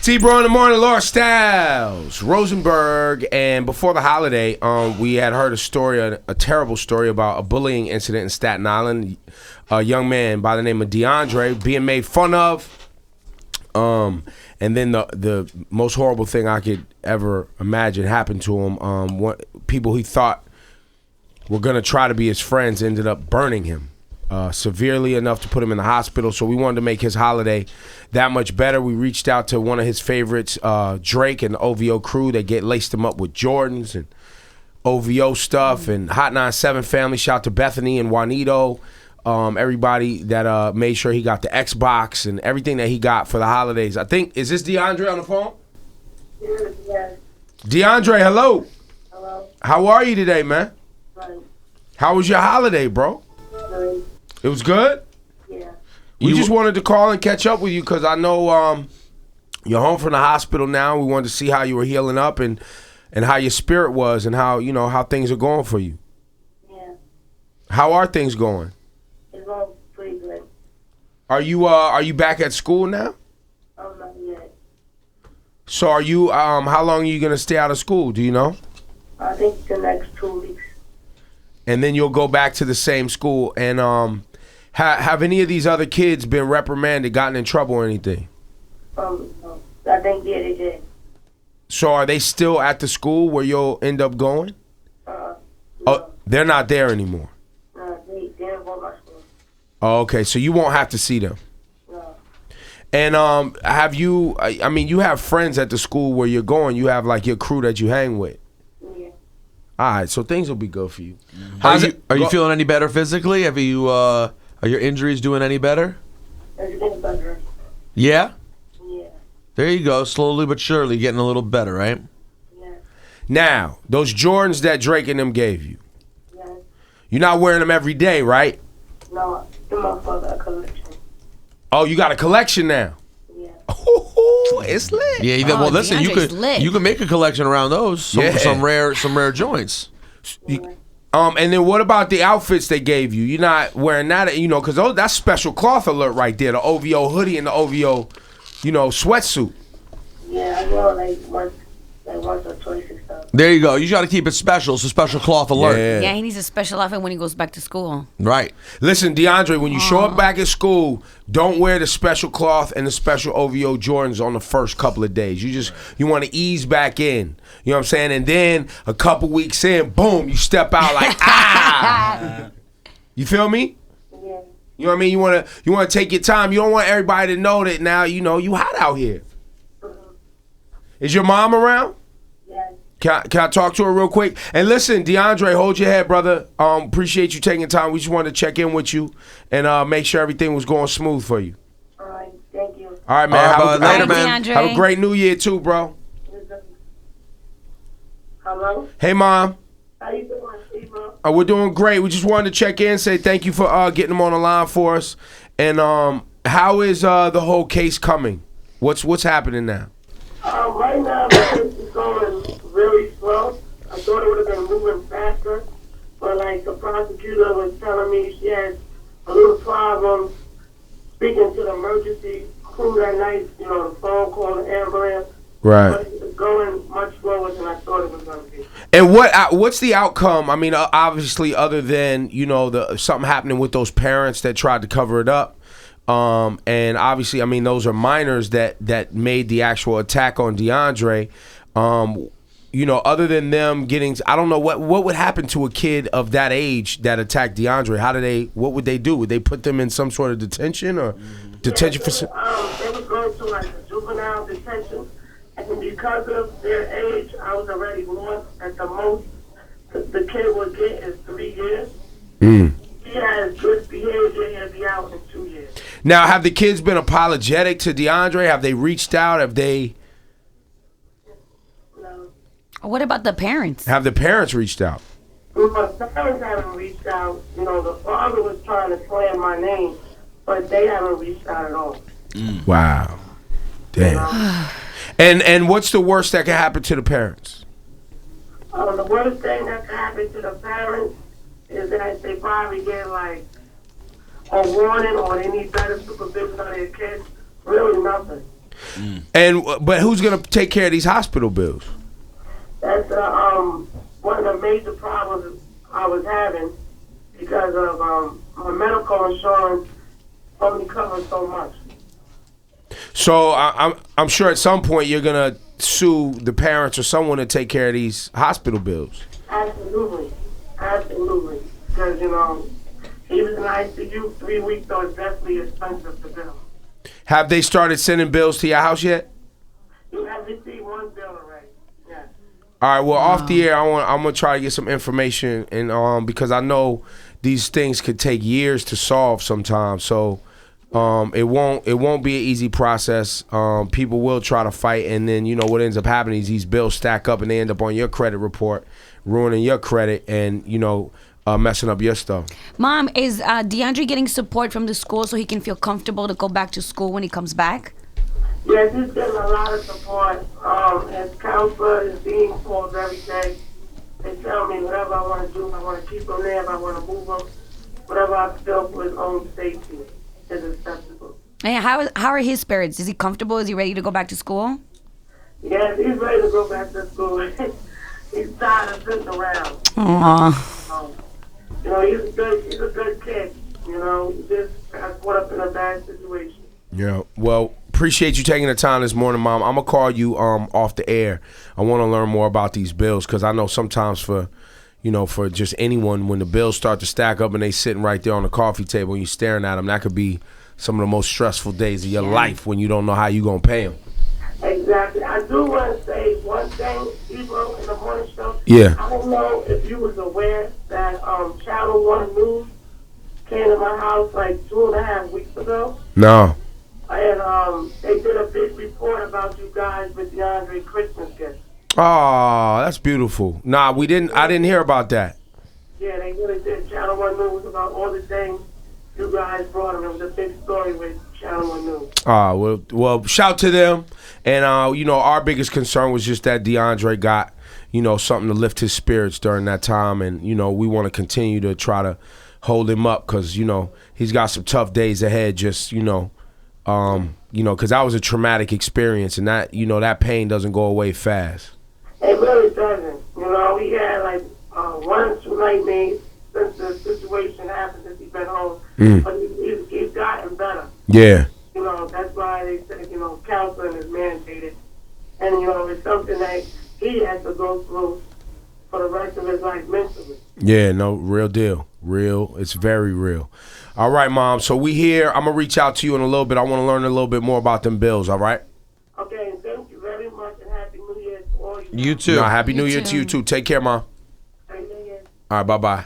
Ebro in the morning, Laura Stylez, Rosenberg, and before the holiday, we had heard a story, a terrible story about a bullying incident in Staten Island. A young man by the name of Deandre being made fun of, and then the most horrible thing I could ever imagine happened to him. People he thought were gonna try to be his friends ended up burning him. Severely enough to put him in the hospital. So we wanted to make his holiday that much better. We reached out to one of his favorites, Drake and the OVO crew. They laced him up with Jordans and OVO stuff and Hot 97 family. Shout out to Bethany and Juanito. Everybody that made sure he got the Xbox and everything that he got for the holidays. I think, is this Deandre on the phone? Yes. Deandre, hello. Hello. How are you today, man? Fine. How was your holiday, bro? Fine. It was good? Yeah. We just wanted to call and catch up with you because I know you're home from the hospital now. We wanted to see how you were healing up and how your spirit was and how, how things are going for you. Yeah. How are things going? It's going pretty good. Are you back at school now? Oh, not yet. So are you how long are you gonna stay out of school? Do you know? I think the next 2 weeks. And then you'll go back to the same school. And have any of these other kids been reprimanded, gotten in trouble or anything? No. I think they did. So are they still at the school where you'll end up going? No. Oh, they're not there anymore. No, they didn't go to my school. Oh, okay, so you won't have to see them. No. And have you? I mean, you have friends at the school where you're going. You have like your crew that you hang with. Yeah. All right, so things will be good for you. Are you feeling any better physically? Have you? Are your injuries doing any better? It's getting better. Yeah. Yeah. There you go. Slowly but surely getting a little better, right? Yeah. Now, those Jordans that Drake and them gave you, Yeah. you're not wearing them every day, right? No, the motherfucker collection. Oh, you got a collection now. Yeah. Ooh, it's lit. Yeah. Well, listen, DeAndre's lit. you can make a collection around those. Some rare joints. And then what about the outfits they gave you? You're not wearing that, because that's special cloth alert right there. The OVO hoodie and the OVO, sweatsuit. Yeah, I know, like once or twice and stuff. There you go. You got to keep it special. It's a special cloth alert. Yeah, he needs a special outfit when he goes back to school. Right. Listen, DeAndre, when you show up back at school, don't wear the special cloth and the special OVO Jordans on the first couple of days. You want to ease back in. You know what I'm saying? And then a couple weeks in, boom, you step out like, ah. You feel me? Yeah. You know what I mean? You want to take your time. You don't want everybody to know that now, you hot out here. Is your mom around? Yeah. Can I talk to her real quick? And listen, DeAndre, hold your head, brother. Appreciate you taking time. We just wanted to check in with you and make sure everything was going smooth for you. All right. Thank you. All right, man. Later, man. DeAndre. Have a great New Year, too, bro. Hello? Hey, Mom. How you doing, Steve-O? We're doing great. We just wanted to check in, say thank you for getting them on the line for us. And how is the whole case coming? What's happening now? Right now, the case is going really slow. I thought it would have been moving faster, but the prosecutor was telling me she has a little problem speaking to the emergency crew that night, the phone call, the ambulance. Right. But it's going much slower than I thought it was going to be. And what's the outcome? I mean, obviously, other than something happening with those parents that tried to cover it up, and obviously, I mean, those are minors that made the actual attack on DeAndre. Other than them getting, I don't know what would happen to a kid of that age that attacked DeAndre. What would they do? Would they put them in some sort of detention or detention for? They would go to a juvenile detention. And because of their age, I was already warned at the most the kid would get is 3 years. He has good behavior, he'll be out in 2 years. Now, have the kids been apologetic to DeAndre? Have they reached out? Have they? No. What about the parents? Have the parents reached out? The parents haven't reached out. The father was trying to claim my name, but they haven't reached out at all. Wow. Damn. And what's the worst that can happen to the parents? The worst thing that can happen to the parents is that they probably get like a warning or they need better supervision on their kids. Really nothing. But who's gonna take care of these hospital bills? That's one of the major problems I was having because of my medical insurance only covers so much. So I'm sure at some point you're gonna sue the parents or someone to take care of these hospital bills. Absolutely. Because, he was in ICU 3 weeks, so it's definitely expensive to bill. Have they started sending bills to your house yet? You have received one bill already. Yes. All right. Well, off the air, I'm gonna try to get some information, and because I know these things could take years to solve sometimes. So it won't be an easy process. People will try to fight, and then what ends up happening is these bills stack up, and they end up on your credit report, ruining your credit, and messing up your stuff. Mom, is Deandre getting support from the school so he can feel comfortable to go back to school when he comes back? Yes, he's getting a lot of support. His counselor is being called every day. They tell me whatever I want to do, I want to keep him there, if I want to move him, whatever I feel for his own safety is acceptable. And how are his spirits? Is he comfortable? Is he ready to go back to school? Yes, he's ready to go back to school. He's tired of sitting around. Aww. He's a good kid. He just got caught up in a bad situation. Yeah. Well, appreciate you taking the time this morning, Mom. I'm gonna call you off the air. I want to learn more about these bills because I know sometimes for just anyone, when the bills start to stack up and they sitting right there on the coffee table and you staring at them, that could be some of the most stressful days of your life when you don't know how you gonna pay them. Exactly. I do want to say one thing, Ebro, in the morning show. Yeah. I don't know if you was aware that Channel 1 News came to my house like 2.5 weeks ago. No. And they did a big report about you guys with Deandre Christmas gifts. Oh, that's beautiful. Nah, I didn't hear about that. Yeah, they really did. Channel 1 News about all the things you guys brought them. It was a big story with Channel 1 News. Well, shout to them. And, our biggest concern was just that Deandre got, something to lift his spirits during that time. And, we want to continue to try to hold him up because, he's got some tough days ahead just, because that was a traumatic experience. And that, that pain doesn't go away fast. It really doesn't. He had like 1 or 2 nightmares since the situation happened, since he's been home. But he's gotten better. Yeah. That's why they said, counseling is mandated. And, it's something that he has to go through for the rest of his life mentally. Yeah, no, real deal. It's very real. All right, Mom. So we here. I'm going to reach out to you in a little bit. I want to learn a little bit more about them bills, all right? Okay, and thank you very much, and Happy New Year to all you. You too. Happy New Year to you, too. Take care, Mom. Happy New Year. All right, bye-bye.